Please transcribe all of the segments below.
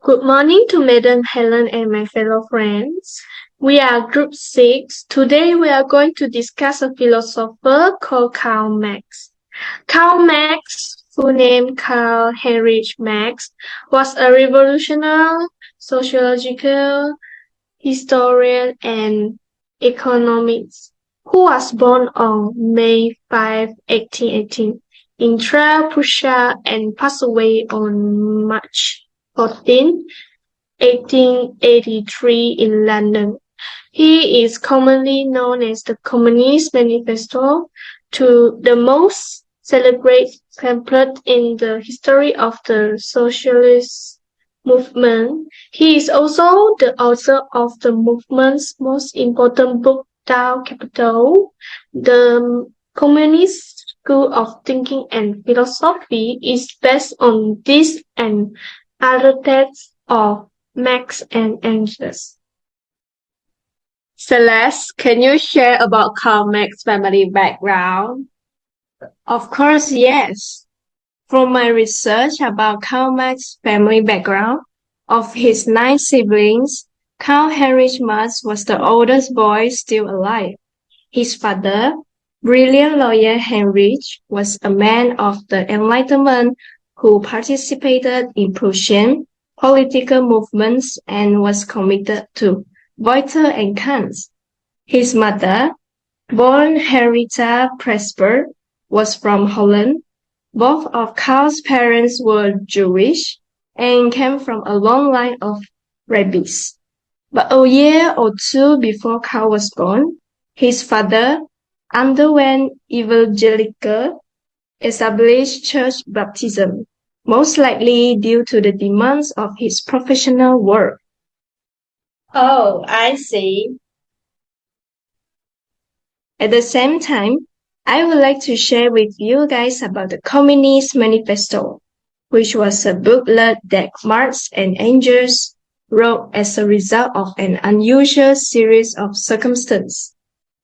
Good morning to Madam Helen and my fellow friends. We are Group 6. Today we are going to discuss a philosopher called Karl Marx. Karl Marx, full name Karl Heinrich Marx, was a revolutionary sociological historian and economist who was born on May 5, 1818 in Trier, Prussia and passed away on March 14, 1883 in London. He is commonly known as the Communist Manifesto, to the most celebrated pamphlet in the history of the socialist movement. He is also the author of the movement's most important book, Down Capital. The Communist school of thinking and philosophy is based on this and other texts of Marx and Engels. Celeste, can you share about Karl Marx's family background? Of course, yes. From my research about Karl Marx's family background, of his 9 siblings, Karl Heinrich Marx was the oldest boy still alive. His father, brilliant lawyer Heinrich, was a man of the Enlightenment who participated in Prussian political movements and was committed to Voltaire and Kant. His mother, born Henrietta Presper, was from Holland. Both of Karl's parents were Jewish and came from a long line of rabbis. But a year or two before Karl was born, his father underwent evangelical established church baptism, most likely due to the demands of his professional work. Oh, I see. At the same time, I would like to share with you guys about the Communist Manifesto, which was a booklet that Marx and Engels wrote as a result of an unusual series of circumstances.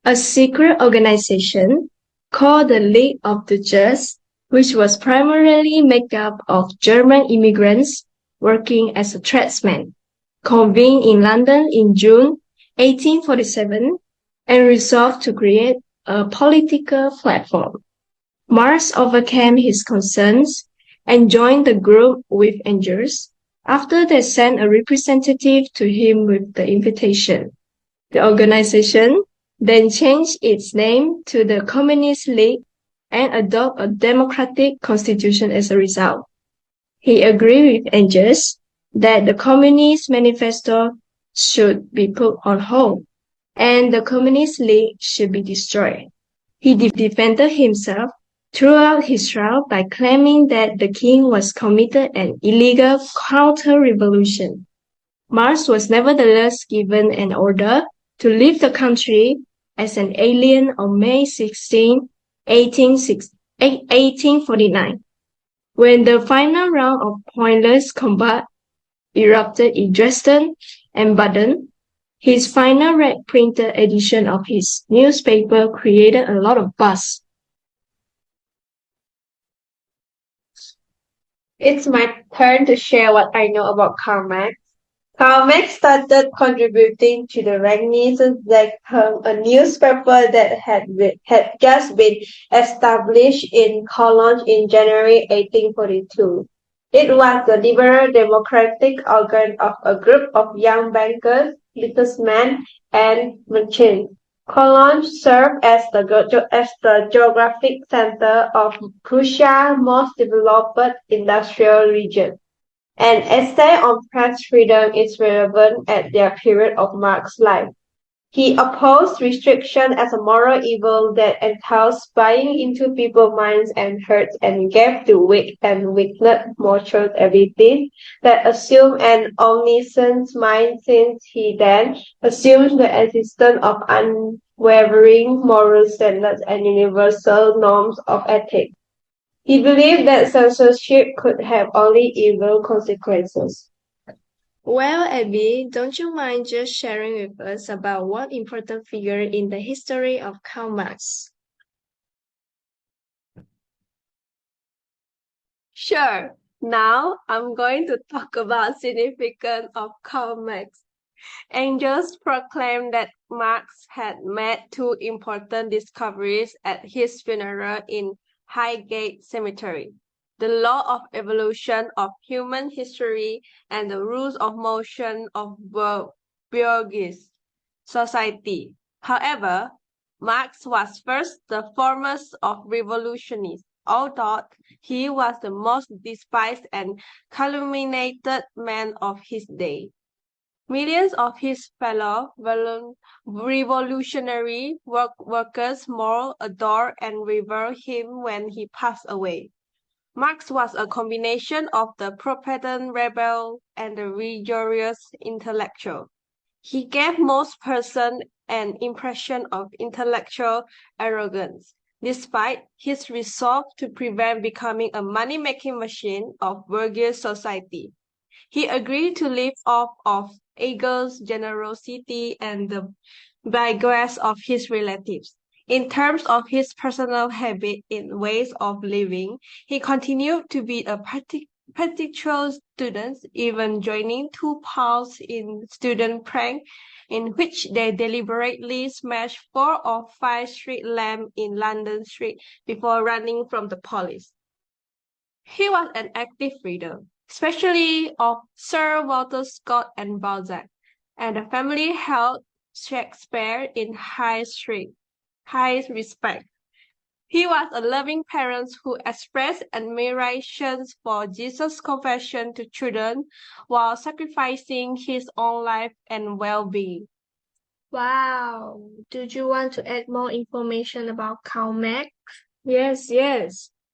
A secret organization called the League of the Just, which was primarily made up of German immigrants working as a tradesmen, convened in London in June 1847 and resolved to create a political platform. Marx overcame his concerns and joined the group with Engels after they sent a representative to him with the invitation. The organization then changed its name to the Communist League and adopted a democratic constitution as a result. He agreed with Engels that the Communist Manifesto should be put on hold and the Communist League should be destroyed. He defended himself throughout his trial by claiming that the king was committed an illegal counter-revolution. Marx was nevertheless given an order to leave the country as an alien on May 16, 1849. When the final round of pointless combat erupted in Dresden and Baden, his final red printed edition of his newspaper created a lot of buzz. It's my turn to share what I know about Karl Marx. Karl Marx started contributing to the Renaissance.com, a newspaper that had just been established in Cologne in January 1842. It was the liberal democratic organ of a group of young bankers, businessmen, and merchants. Cologne served as the geographic center of Prussia's most developed industrial region. An essay on press freedom is relevant at their period of Marx's life. He opposed restriction as a moral evil that entails buying into people's minds and hearts and gave to weak and weakened moral abilities that assume an omniscient mind, since he then assumes the existence of unwavering moral standards and universal norms of ethics. He believed that censorship could have only evil consequences. Well, Abby, don't you mind just sharing with us about one important figure in the history of Karl Marx? Sure. Now I'm going to talk about significance of Karl Marx. Engels proclaimed that Marx had made two important discoveries at his funeral in Highgate Cemetery: the law of evolution of human history and the rules of motion of bourgeois society. However, Marx was first the foremost of revolutionists, although he was the most despised and calumniated man of his day. Millions of his fellow revolutionary workers more adored and revered him when he passed away. Marx was a combination of the Protestant rebel and the rigorous intellectual. He gave most persons an impression of intellectual arrogance, despite his resolve to prevent becoming a money-making machine of bourgeois society. He agreed to live off of Engel's generosity and the bequests of his relatives. In terms of his personal habit and ways of living, he continued to be a perpetual student, even joining two pals in student prank in which they deliberately smashed 4 or 5 street lamps in London Street before running from the police. He was an active reader, especially of Sir Walter Scott and Balzac, and the family held Shakespeare in high respect. He was a loving parent who expressed admiration for Jesus' confession to children while sacrificing his own life and well-being. Wow. Do you want to add more information about Karl Marx? Yes.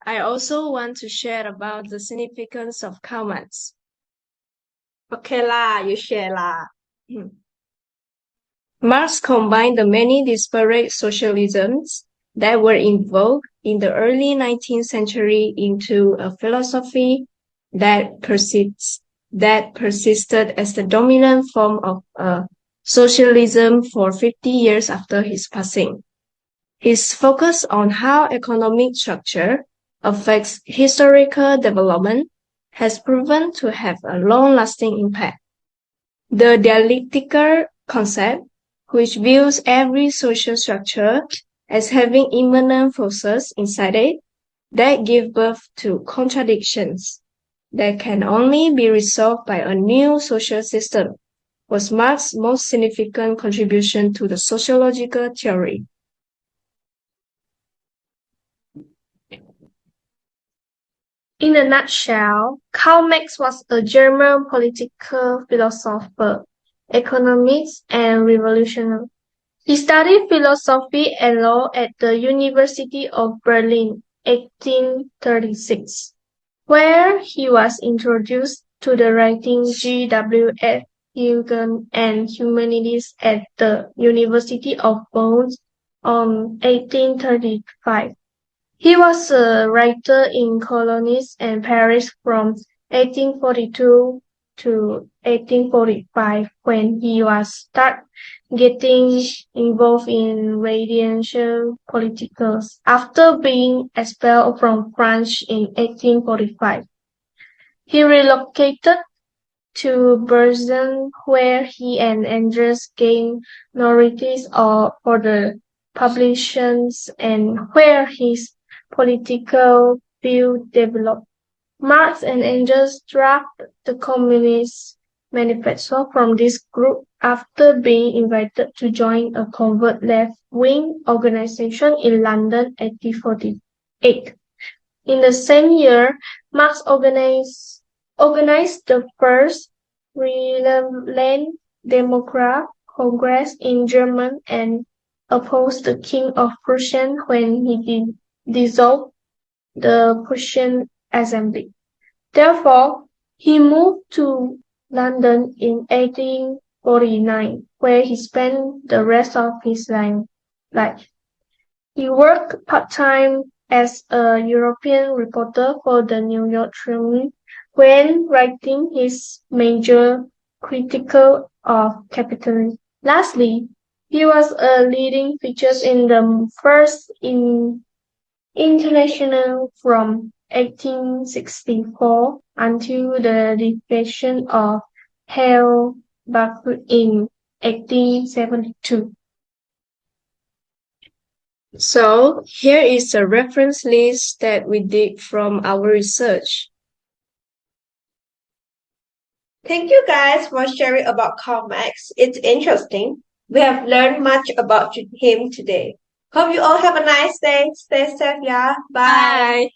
I also want to share about the significance of Karl Marx. Okay lah, you share lah. Marx combined the many disparate socialisms that were in vogue in the early 19th century into a philosophy that persisted as the dominant form of socialism for 50 years after his passing. His focus on how economic structure affects historical development has proven to have a long-lasting impact. The dialectical concept, which views every social structure as having immanent forces inside it that give birth to contradictions that can only be resolved by a new social system, was Marx's most significant contribution to the sociological theory. In a nutshell, Karl Marx was a German political philosopher, economist, and revolutionary. He studied philosophy and law at the University of Berlin, 1836, where he was introduced to the writing G.W.F. Hegel and humanities at the University of Bonn on 1835. He was a writer in colonies and Paris from 1842 to 1845 when he was start getting involved in residential politics after being expelled from France in 1845. He relocated to Berlin where he and Andres gained notoriety for the publications and where his political view developed. Marx and Engels drafted the Communist Manifesto from this group after being invited to join a covert left-wing organization in London in 1848. In the same year, Marx organized the first Rhineland Democrat Congress in Germany and opposed the King of Prussia when he dissolved the Prussian Assembly. Therefore, he moved to London in 1849, where he spent the rest of his life. He worked part-time as a European reporter for the New York Tribune when writing his major critical of capitalism. Lastly, he was a leading figure in the first international from 1864 until the defection of Hale Baku in 1872. So, here is a reference list that we did from our research. Thank you guys for sharing about Karl Marx. It's interesting. We have learned much about him today. Hope you all have a nice day. Stay safe, yeah. Bye. Bye!